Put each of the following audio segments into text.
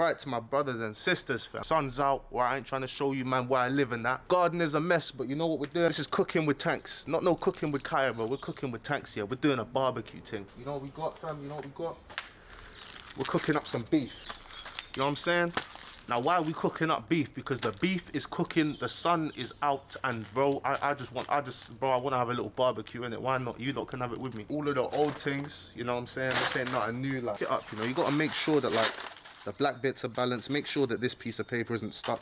right to my brothers and sisters, fam. Sun's out, or I ain't trying to show you, man, where I live in that. Garden is a mess, but you know what we're doing? This is cooking with Tankz. Not no cooking with Kaya, bro. We're cooking with Tankz here. We're doing a barbecue thing. You know what we got, fam? You know what we got? We're cooking up some beef. You know what I'm saying? Now, why are we cooking up beef? Because the beef is cooking, the sun is out, and bro, I want to have a little barbecue in it. Why not? You lot can have it with me. All of the old things, you know what I'm saying? This ain't nothing new. Like, get up, you know. You got to make sure that like the black bits are balanced. Make sure that this piece of paper isn't stuck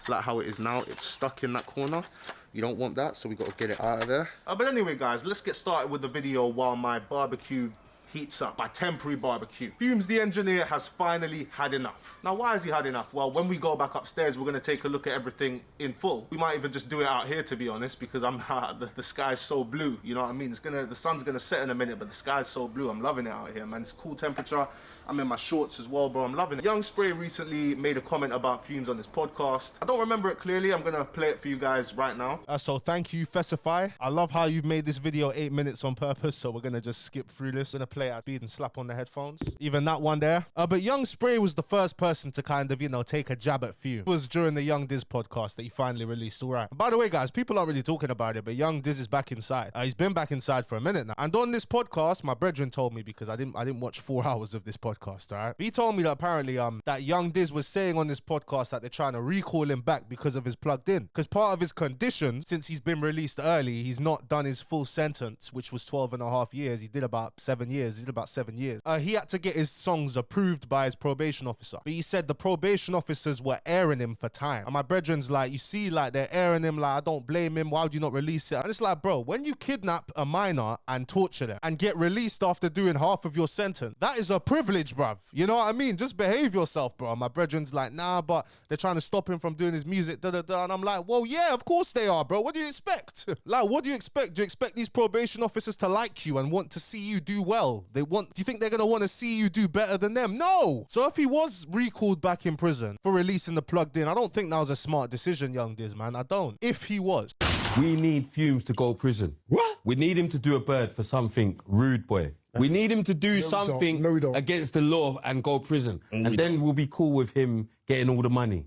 like how it is now. It's stuck in that corner. You don't want that, so we got to get it out of there. But anyway, guys, let's get started with the video while my barbecue heats up. My temporary barbecue. Fumez the engineer has finally had enough. Now, why has he had enough? Well, when we go back upstairs, we're gonna take a look at everything in full. We might even just do it out here, to be honest, because the sky's so blue. You know what I mean? The sun's gonna set in a minute, but the sky's so blue. I'm loving it out here, man. It's cool temperature. I'm in my shorts as well, bro. I'm loving it. Young Spray recently made a comment about Fumez on his podcast. I don't remember it clearly. I'm gonna play it for you guys right now. So thank you, Fesify. I love how you've made this video 8 minutes on purpose, so we're gonna just skip through this. We're gonna play it at speed and slap on the headphones. Even that one there. But Young Spray was the first person to kind of, you know, take a jab at Fumez. It was during the Young Diz podcast that he finally released. All right. And by the way, guys, people aren't really talking about it, but Young Diz is back inside. He's been back inside for a minute now. And on this podcast, my brethren told me, because I didn't watch 4 hours of this podcast, all right? He told me that apparently that Young Diz was saying on this podcast that they're trying to recall him back because of his plugged in. Because part of his condition, since he's been released early, he's not done his full sentence, which was 12.5 years. He did about 7 years. He did about 7 years. He had to get his songs approved by his probation officer. But he said the probation officers were airing him for time. And my brethren's like, you see, like, they're airing him, like, I don't blame him. Why would you not release it? And it's like, bro, when you kidnap a minor and torture them and get released after doing half of your sentence, that is a privilege, bruv. You know what I mean? Just behave yourself, bro. And my brethren's like, nah, but they're trying to stop him from doing his music, da-da-da. And I'm like, well, yeah, of course they are, bro. What do you expect? Like, what do you expect? Do you expect these probation officers to like you and want to see you do well? Do you think they're going to want to see you do better than them? No. So if he was recalled back in prison for releasing the plugged in, I don't think that was a smart decision, Young Diz, man. I don't. If he was. We need Fumez to go prison. What? We need him to do a bird for something rude, boy. We need him to do something against the law and go prison. And then we'll be cool with him getting all the money.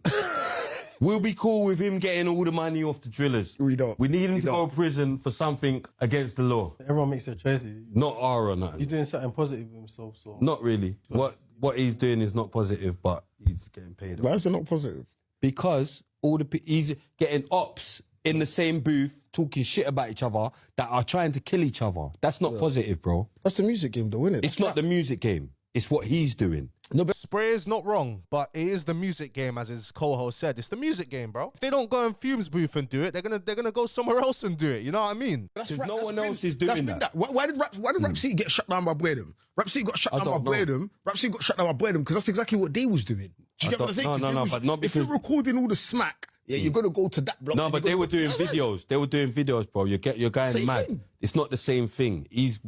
We'll be cool with him getting all the money off the drillers. We don't. We need him to go to prison for something against the law. Everyone makes their choices. Not R or nothing. He's doing something positive with himself, so... Not really. What he's doing is not positive, but he's getting paid. Why is it not positive? Because he's getting ops in the same booth talking shit about each other that are trying to kill each other. That's not positive, bro. That's the music game, though, isn't it? It's not the music game. It's what he's doing. No, but Spray is not wrong, but it is the music game, as his co-host said. It's the music game, bro. If they don't go in Fumez booth and do it, they're gonna go somewhere else and do it. You know what I mean? Because no one else is doing that. Why did Rap City get shut down by Boredom? Rap City got shut down by Boredom. Rap City got shut down by Boredom because that's exactly what they was doing. Do you get what I'm saying? No, but not because... If you're recording all the smack, yeah, you're gonna go to that block. No, but they were doing videos. They were doing videos, bro. You're going mad. Thing. It's not the same thing. He's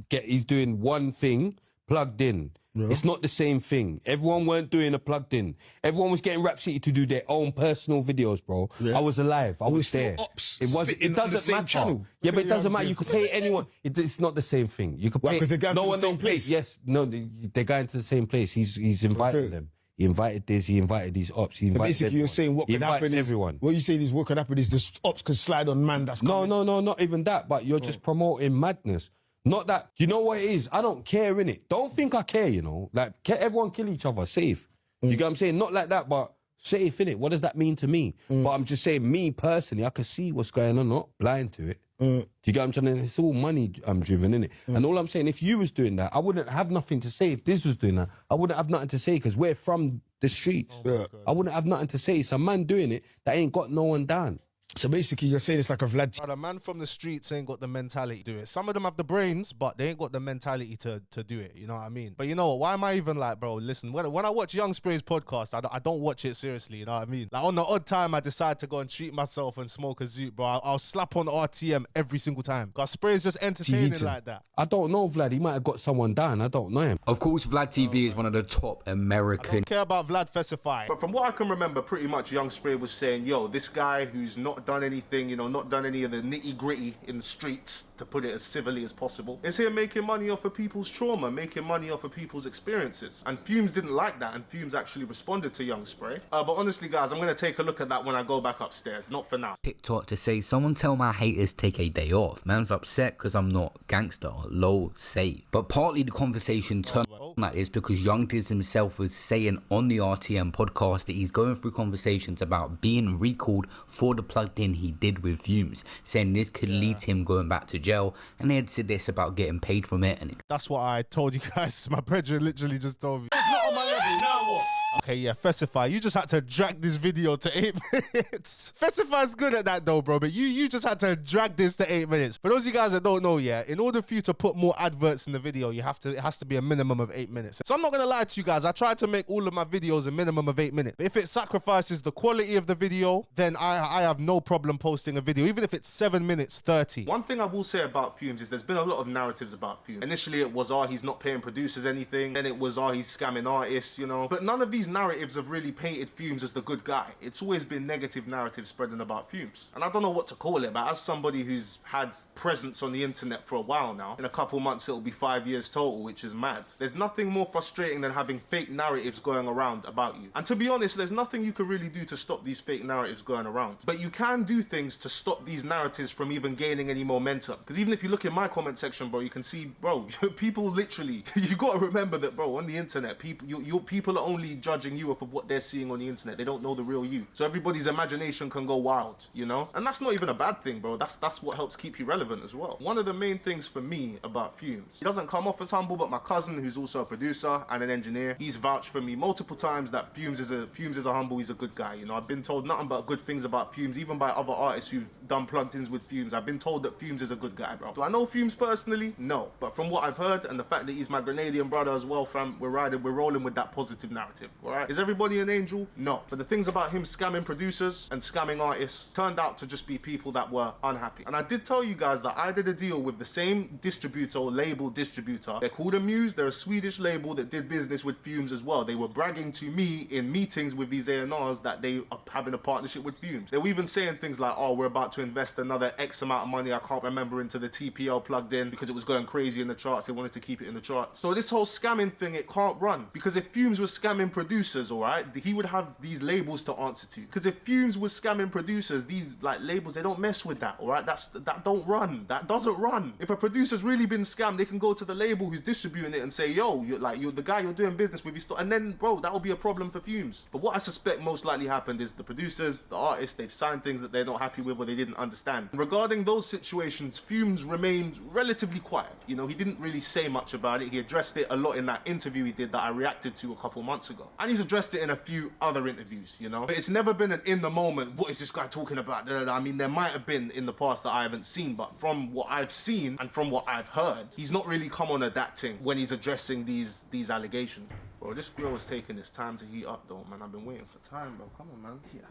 doing one thing plugged in. Yeah. It's not the same thing. Everyone weren't doing a plugged in. Everyone was getting Rap City to do their own personal videos, bro. Yeah. I was alive. I was there. Ops it doesn't matter. Channel. Yeah, but it doesn't matter. You could pay anyone. It's not the same thing. You could pay. Because they're going to the same place. Yes, no, they're going to the same place. He's invited them. He invited this. He invited these ops. He invited. Basically, you're saying what could happen is everyone. What you saying is what could happen is the ops could slide on man. That's coming. No, not even that. But you're just promoting madness. Not that, you know what it is? I don't care, innit? Don't think I care, you know? Like, everyone kill each other, safe. You get what I'm saying? Not like that, but safe, innit? What does that mean to me? But I'm just saying, me personally, I can see what's going on, not blind to it. Do you get what I'm saying? It's all money driven, innit? And all I'm saying, if you was doing that, I wouldn't have nothing to say. If this was doing that, I wouldn't have nothing to say because we're from the streets. I wouldn't have nothing to say. It's a man doing it that ain't got no one down. So basically, you're saying it's like a Vlad. The man from the streets ain't got the mentality to do it. Some of them have the brains, but they ain't got the mentality to do it. You know what I mean? But you know what? Why am I even like, bro, listen, when I watch Young Spray's podcast, I don't watch it seriously. You know what I mean? Like on the odd time I decide to go and treat myself and smoke a zoot, bro, I'll slap on RTM every single time. Because Spray's just entertaining like that. I don't know Vlad. He might have got someone down. I don't know him. Of course, Vlad TV is one of the top American. I don't care about Vlad Fesify. But from what I can remember, pretty much Young Spray was saying, yo, this guy who's not not done anything, you know, not done any of the nitty gritty in the streets, to put it as civilly as possible. It's here making money off of people's trauma, making money off of people's experiences. And Fumez didn't like that, and Fumez actually responded to Young Spray. But honestly, guys, I'm gonna take a look at that when I go back upstairs, not for now. TikTok to say, someone tell my haters take a day off. Man's upset because I'm not gangster. Low say. But partly the conversation turned like this because Young Diz himself was saying on the RTM podcast that he's going through conversations about being recalled for the plugged in he did with Fumez, saying this could lead to him going back to jail, and they had said this about getting paid from it. And that's what I told you guys. My brethren literally just told me. Not on my level. Now what? Okay, yeah, Festify. You just had to drag this video to 8 minutes. Festify's good at that though, bro, but you just had to drag this to 8 minutes. For those of you guys that don't know, yeah, in order for you to put more adverts in the video, it has to be a minimum of 8 minutes. So I'm not gonna lie to you guys, I try to make all of my videos a minimum of 8 minutes. But if it sacrifices the quality of the video, then I have no problem posting a video, even if it's 7 minutes 30. One thing I will say about Fumez is there's been a lot of narratives about Fumez. Initially it was, he's not paying producers anything. Then it was, he's scamming artists, you know. But none of these narratives have really painted Fumez as the good guy. It's always been negative narratives spreading about Fumez. And I don't know what to call it, but as somebody who's had presence on the internet for a while now, in a couple months it'll be 5 years total, which is mad. There's nothing more frustrating than having fake narratives going around about you. And to be honest, there's nothing you can really do to stop these fake narratives going around. But you can do things to stop these narratives from even gaining any momentum. Because even if you look in my comment section, bro, you can see, bro, people literally, you gotta remember that, bro, on the internet, people are only judging you off of what they're seeing on the internet. They don't know the real you. So everybody's imagination can go wild, you know? And that's not even a bad thing, bro. That's what helps keep you relevant as well. One of the main things for me about Fumez, he doesn't come off as humble, but my cousin, who's also a producer and an engineer, he's vouched for me multiple times that Fumez is a humble, he's a good guy, you know? I've been told nothing but good things about Fumez, even by other artists who've done plugins with Fumez. I've been told that Fumez is a good guy, bro. Do I know Fumez personally? No. But from what I've heard and the fact that he's my Grenadian brother as well, fam, we're rolling with that positive narrative, all right? Is everybody an angel? No. But the things about him scamming producers and scamming artists turned out to just be people that were unhappy. And I did tell you guys that I did a deal with the same distributor or label distributor. They're called Amuse. They're a Swedish label that did business with Fumez as well. They were bragging to me in meetings with these A&Rs that they are having a partnership with Fumez. They were even saying things like, oh, we're about to invest another X amount of money, I can't remember, into the TPL plugged in because it was going crazy in the charts. They wanted to keep it in the charts. So this whole scamming thing, it can't run. Because if Fumez was scamming producers, all right, he would have these labels to answer to. Because if Fumez was scamming producers, these like labels, they don't mess with that, all right? That don't run. That doesn't run. If a producer's really been scammed, they can go to the label who's distributing it and say, yo, you're the guy you're doing business with, and then, bro, that'll be a problem for Fumez. But what I suspect most likely happened is the producers, the artists, they've signed things that they're not happy with or they didn't understand. Regarding those situations, Fumez remained relatively quiet. You know, he didn't really say much about it. He addressed it a lot in that interview he did that I reacted to a couple months ago. And he's addressed it in a few other interviews, you know? But it's never been an in the moment, what is this guy talking about? I mean, there might have been in the past that I haven't seen, but from what I've seen and from what I've heard, he's not really come on adapting when he's addressing these allegations. Bro, this grill is taking its time to heat up though, man. I've been waiting for time, bro. Come on, man. Yeah.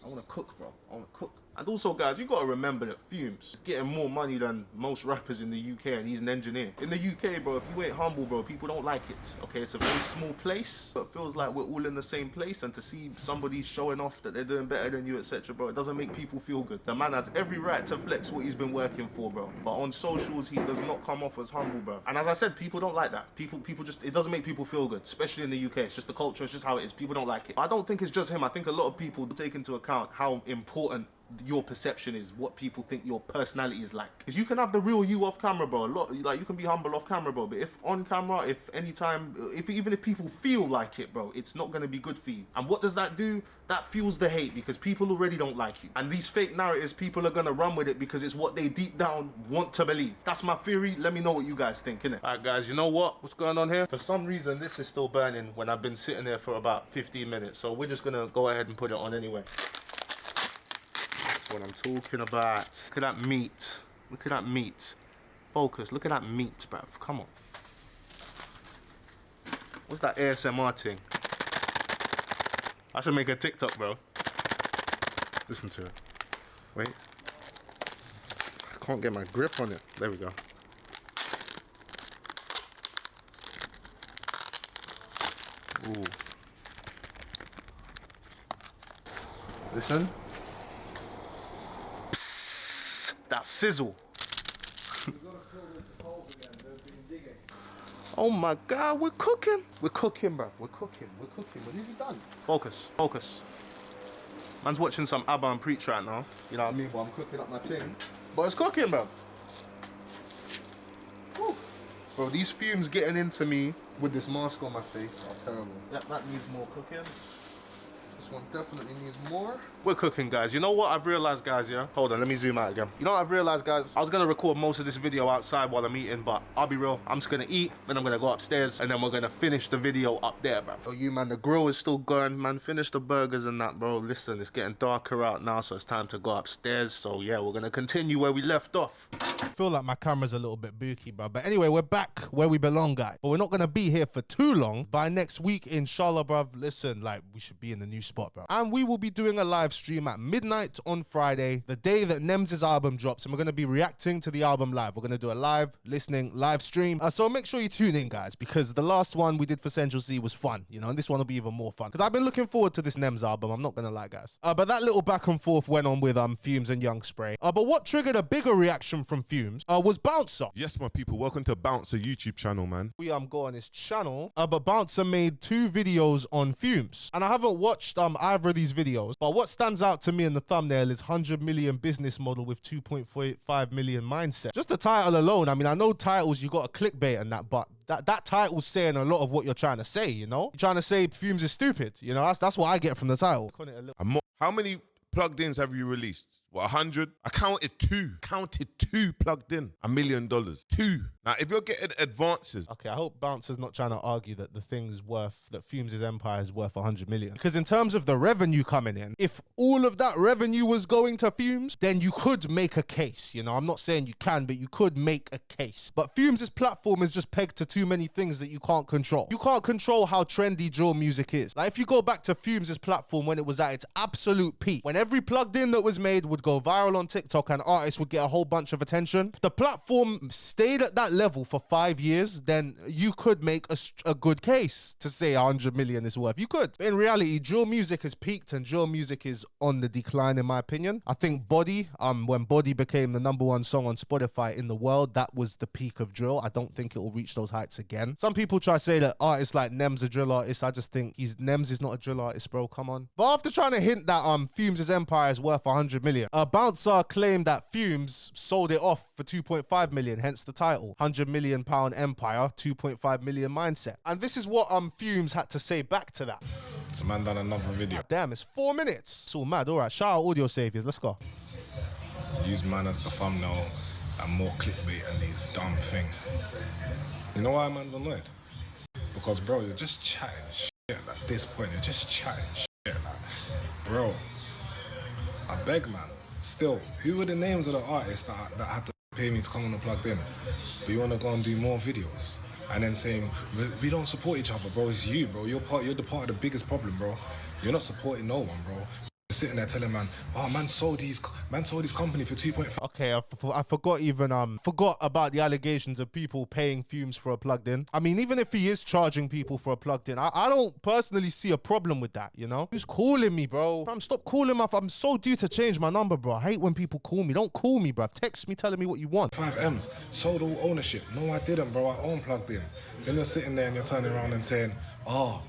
I wanna cook, bro. I wanna cook. And also, guys, you gotta remember that Fumez is getting more money than most rappers in the UK, and he's an engineer. In the UK, bro, if you ain't humble, bro, people don't like it, okay? It's a very small place, but it feels like we're all in the same place, and to see somebody showing off that they're doing better than you, etc., bro, it doesn't make people feel good. The man has every right to flex what he's been working for, bro. But on socials, he does not come off as humble, bro. And as I said, people don't like that. People just, it doesn't make people feel good, especially in the UK. It's just the culture, it's just how it is. People don't like it. I don't think it's just him. I think a lot of people take into account how important your perception is, what people think your personality is like. Because you can have the real you off camera, bro. Like you can be humble off camera, bro. But if on camera, even if people feel like it, bro, it's not gonna be good for you. And what does that do? That fuels the hate because people already don't like you. And these fake narratives, people are gonna run with it because it's what they deep down want to believe. That's my theory. Let me know what you guys think, innit? Alright guys, you know what? What's going on here? For some reason, this is still burning when I've been sitting there for about 15 minutes. So we're just gonna go ahead and put it on anyway. What I'm talking about. Look at that meat. Look at that meat. Focus. Look at that meat, bruv. Come on. What's that ASMR thing? I should make a TikTok, bro. Listen to it. Wait. I can't get my grip on it. There we go. Ooh. Listen. Sizzle. Oh my God, we're cooking. We're cooking, bro. We're cooking. We're cooking. We're nearly done. Focus. Focus. Man's watching some ABBA and Preach right now. You know what I mean? While I'm cooking up my thing. But it's cooking, bro. Whew. Bro, these fumes getting into me with this mask on my face are terrible. That needs more cooking. This one definitely needs more. We're cooking, guys. You know what I've realized, guys, yeah? Hold on, let me zoom out again. You know what I've realized, guys? I was gonna record most of this video outside while I'm eating, but I'll be real. I'm just gonna eat, then I'm gonna go upstairs, and then we're gonna finish the video up there, bro. Oh, you, man, the grill is still going, man. Finish the burgers and that, bro. Listen, it's getting darker out now, so it's time to go upstairs. So, yeah, we're gonna continue where we left off. I feel like my camera's a little bit booky, bro. But anyway, we're back where we belong, guys. But we're not gonna be here for too long. By next week, inshallah, bruv, listen, like, we should be in the new spot, bro. And we will be doing a live stream at midnight on Friday, the day that Nemz's album drops, and we're gonna be reacting to the album live. We're gonna do a live stream. So make sure you tune in, guys, because the last one we did for Central C was fun, you know, and this one will be even more fun. Because I've been looking forward to this Nemz album, I'm not gonna lie, guys. But that little back and forth went on with Fumez and Young Spray. But what triggered a bigger reaction from Fumez was Bouncer. Yes, my people, welcome to Bouncer YouTube channel, man. We go on his channel, but Bouncer made 2 videos on Fumez, and I haven't watched either of these videos, but what stands out to me in the thumbnail is 100 million business model with 2.5 million mindset. Just the title alone, I mean, I know titles, you got a clickbait and that, but that title's saying a lot of what you're trying to say, you know? You're trying to say Fumez is stupid, you know? That's what I get from the title. How many plugged-ins have you released? What, 100? I counted 2. Counted 2 plugged in. $1 million. 2. Now, if you're getting advances... Okay, I hope Bouncer's not trying to argue that the thing's worth, that Fumez' empire is worth 100 million. Because in terms of the revenue coming in, if all of that revenue was going to Fumez, then you could make a case, you know? I'm not saying you can, but you could make a case. But Fumez' platform is just pegged to too many things that you can't control. You can't control how trendy drill music is. Like, if you go back to Fumez' platform when it was at its absolute peak, when every plugged in that was made would go viral on TikTok and artists would get a whole bunch of attention. If the platform stayed at that level for 5 years, then you could make a good case to say 100 million is worth. You could. But in reality, drill music has peaked and drill music is on the decline, in my opinion. I think Body, when Body became the #1 song on Spotify in the world, that was the peak of drill. I don't think it will reach those heights again. Some people try to say that artists like Nemz a drill artist. I just think Nemz is not a drill artist, bro. Come on. But after trying to hint that Fumez' empire is worth 100 million, Bouncer claimed that Fumez sold it off for 2.5 million, hence the title. 100 million pound empire, 2.5 million mindset. And this is what Fumez had to say back to that. This man done another video. Damn, it's 4 minutes. It's all mad. All right, shout out Audio Saviors. Let's go. Use man as the thumbnail and more clickbait and these dumb things. You know why man's annoyed? Because, bro, you're just chatting shit at this point. You're just chatting shit. Like, bro, I beg, man. Still, who were the names of the artists that had to pay me to come on and plugged in? But you want to go and do more videos? And then saying, we don't support each other, bro. It's you, bro. You're the part of the biggest problem, bro. You're not supporting no one, bro. You're sitting there telling man, oh, man sold his company for 2.5. Okay, I forgot about the allegations of people paying Fumez for a plugged in. I mean, even if he is charging people for a plugged in, I don't personally see a problem with that, you know? Who's calling me, bro? Stop calling me. I'm so due to change my number, bro. I hate when people call me. Don't call me, bro. Text me telling me what you want. 5 M's, sold all ownership. No, I didn't, bro. I own plugged in. Then you're sitting there and you're turning around and saying, oh,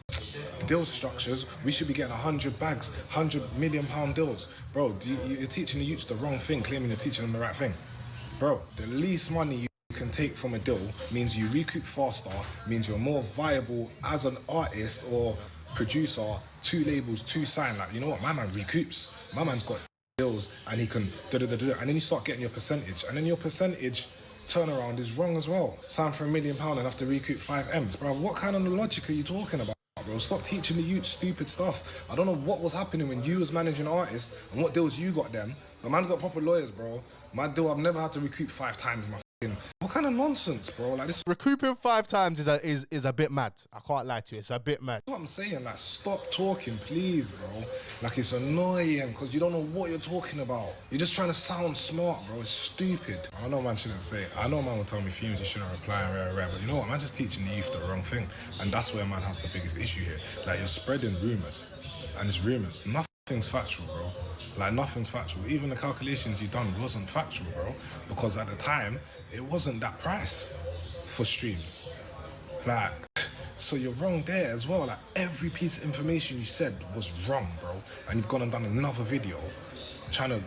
the deal structures, we should be getting 100 bags, 100 million pound deals. Bro, you're teaching the youths the wrong thing, claiming you're teaching them the right thing. Bro, the least money you can take from a deal means you recoup faster, means you're more viable as an artist or producer, 2 labels, 2 sign. Like, you know what, my man recoups. My man's got deals and he can da-da-da-da. And then you start getting your percentage. And then your percentage turnaround is wrong as well. Sign for £1 million and have to recoup 5 M's. Bro, what kind of logic are you talking about? Bro, stop teaching the youth stupid stuff. I don't know what was happening when you was managing artists and what deals you got them. The man's got proper lawyers, bro. My deal, I've never had to recoup 5 times my f***ing... What kind of nonsense, bro? Like this... Recouping 5 times is a bit mad. I can't lie to you. It's a bit mad. That's what I'm saying. Like, stop talking, please, bro. Like, it's annoying because you don't know what you're talking about. You're just trying to sound smart, bro. It's stupid. I know man shouldn't say it. I know man will tell me Fumez you shouldn't reply and rare, but you know what? Man just teaching the youth the wrong thing. And that's where man has the biggest issue here. Like, you're spreading rumours. And it's rumours. Nothing. Nothing's factual, bro. Like, nothing's factual. Even the calculations you done wasn't factual, bro. Because at the time, it wasn't that price for streams. Like, so you're wrong there as well. Like, every piece of information you said was wrong, bro. And you've gone and done another video trying to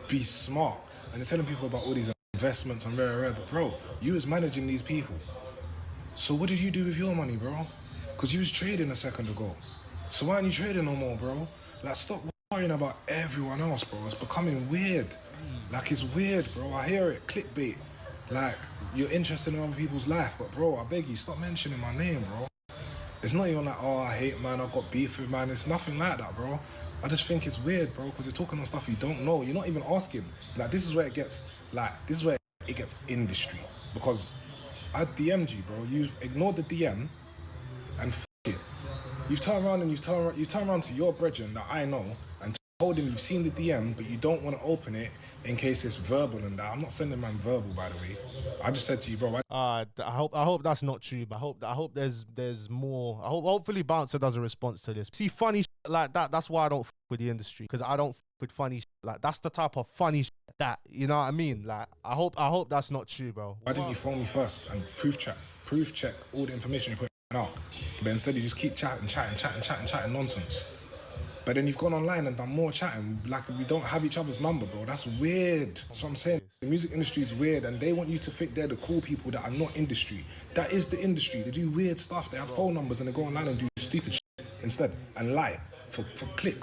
be smart. And you're telling people about all these investments and rare, but bro, you was managing these people. So what did you do with your money, bro? Because you was trading a second ago. So why aren't you trading no more, bro? Like, stop worrying about everyone else, bro. It's becoming weird. Like, it's weird, bro. I hear it, clickbait. Like, you're interested in other people's life, but bro, I beg you, stop mentioning my name, bro. It's not even like, oh, I hate man, I've got beef with man. It's nothing like that, bro. I just think it's weird, bro, because you're talking on stuff you don't know. You're not even asking. Like, this is where it gets, industry. Because I DM'd you, bro. You've ignored the DM and f*** it. You've turned around and you've turned around to your brethren that I know and told him you've seen the DM, but you don't want to open it in case it's verbal and that. I'm not sending man verbal, by the way. I just said to you, bro. I hope that's not true, but I hope there's more. Hopefully Bouncer does a response to this. See, funny like that. That's why I don't with the industry, because I don't with funny like that's the type of funny that, you know what I mean. Like, I hope that's not true, bro. Why didn't you phone me first and proof check all the information you put out? But instead you just keep chatting nonsense. But then you've gone online and done more chatting, like we don't have each other's number, bro. That's weird. That's what I'm saying. The music industry is weird, and they want you to think they're the cool people that are not industry. That is the industry. They do weird stuff. They have phone numbers and they go online and do stupid shit instead and lie for clicks.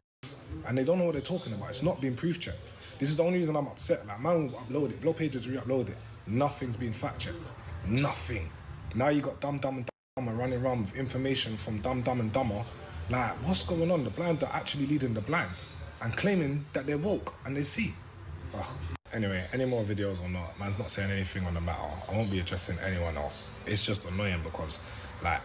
And they don't know what they're talking about. It's not being proof checked. This is the only reason I'm upset. Like, man will upload it, blog pages re-upload it. Nothing's being fact checked. Nothing. Now you got Dumb and Dumber running around with information from Dumb and Dumber. Like, what's going on? The blind are actually leading the blind and claiming that they're woke and they see. Ugh. Anyway, any more videos or not, man's not saying anything on the matter. I won't be addressing anyone else. It's just annoying because, like,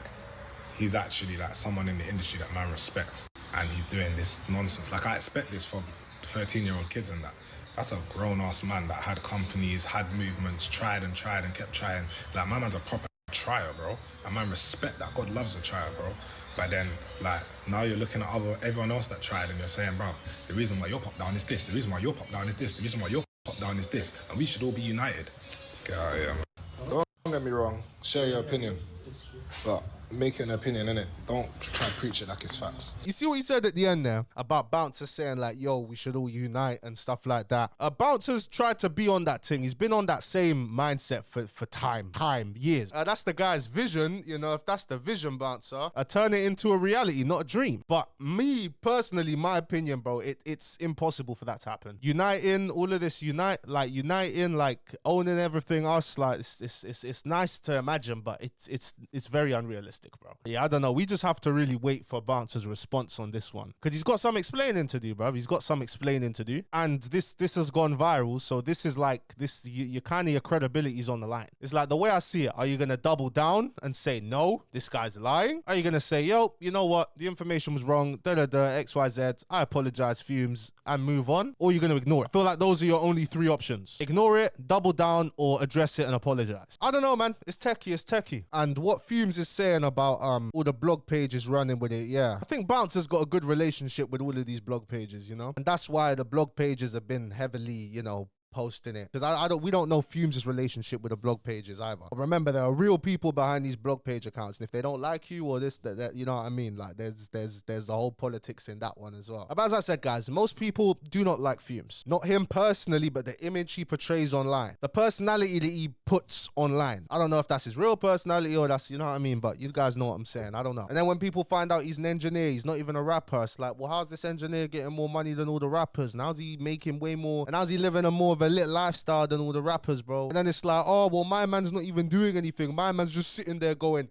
he's actually like someone in the industry that man respects, and he's doing this nonsense. Like, I expect this from 13-year-old kids and that. That's a grown-ass man that had companies, had movements, tried and kept trying. Like, my man's a proper trier, bro. And man respect that. God loves a trier, bro. But then, like, now you're looking at everyone else that tried and you're saying, bruv, the reason why you're popped down is this, the reason why you're popped down is this, the reason why you're popped down is this, and we should all be united. Get out of here, man. Don't get me wrong, share your opinion, but make it an opinion, innit? Don't try and preach it like it's facts. You see what he said at the end there about Bouncer saying like, yo, we should all unite and stuff like that. Bouncer's tried to be on that thing. He's been on that same mindset for years. That's the guy's vision, you know. If that's the vision, Bouncer, turn it into a reality, not a dream. But me personally, my opinion, bro, it's impossible for that to happen. Uniting, all of this, uniting, like owning everything, us, like it's nice to imagine, but it's very unrealistic, bro. Yeah, I don't know. We just have to really wait for Bouncer's response on this one, because he's got some explaining to do, bro. He's got some explaining to do, and this has gone viral. So this is like you kind of, your credibility is on the line. It's like, the way I see it, are you gonna double down and say no, this guy's lying? Are you gonna say, yo, you know what, the information was wrong, XYZ, I apologize, Fumez, and move on? Or you're gonna ignore it? I feel like those are your only three options: ignore it, double down, or address it and apologize. I don't know, man. It's techie. And what Fumez is saying about all the blog pages running with it, yeah, I think Bouncer's got a good relationship with all of these blog pages, you know, and that's why the blog pages have been heavily, you know, posting it, because we don't know Fumez' relationship with the blog pages either. But remember, there are real people behind these blog page accounts, and if they don't like you or this, that, you know what I mean, like there's the whole politics in that one as well. But as I said, guys, most people do not like Fumez. Not him personally, but the image he portrays online, the personality that he puts online. I don't know if that's his real personality or that's, you know what I mean, but you guys know what I'm saying. I don't know. And then when people find out he's an engineer, he's not even a rapper, it's like, well, how's this engineer getting more money than all the rappers? And how's he making way more? And how's he living a more of a lit lifestyle than all the rappers, bro? And then it's like, oh, well, my man's not even doing anything. My man's just sitting there going,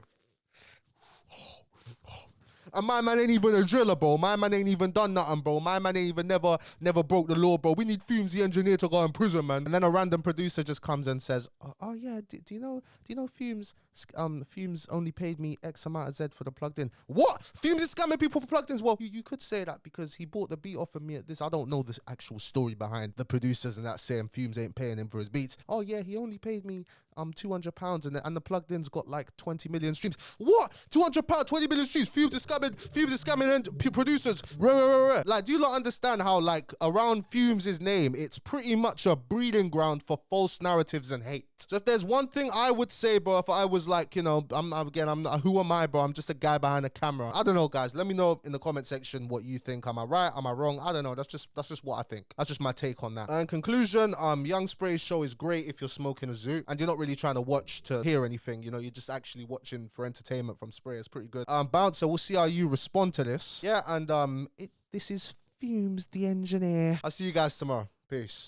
and my man ain't even a driller, bro. My man ain't even done nothing, bro. My man ain't even never broke the law, bro. We need Fumez, the engineer, to go in prison, man. And then a random producer just comes and says, oh yeah, do you know Fumez? Fumez only paid me X amount of Z for the plugged in. What? Fumez is scamming people for plugged ins? Well, you could say that because he bought the beat off of me at this. I don't know the actual story behind the producers and that saying Fumez ain't paying him for his beats. Oh yeah, he only paid me £200 and the plugged in's got like 20 million streams. What? £200, 20 million streams. Fumez is scamming and producers. Like, do you not understand how like around Fumez' name, it's pretty much a breeding ground for false narratives and hate. So if there's one thing I would say, bro, if I was like, you know, who am I, bro? I'm just a guy behind the camera. I don't know, guys. Let me know in the comment section what you think. Am I right? Am I wrong? I don't know. That's just what I think. That's just my take on that. In conclusion, Young Spray's show is great if you're smoking a zoo and you're not really trying to watch to hear anything. You know, you're just actually watching for entertainment from Spray. It's pretty good. Bouncer, we'll see how you respond to this. Yeah, and this is Fumez the engineer. I'll see you guys tomorrow. Peace.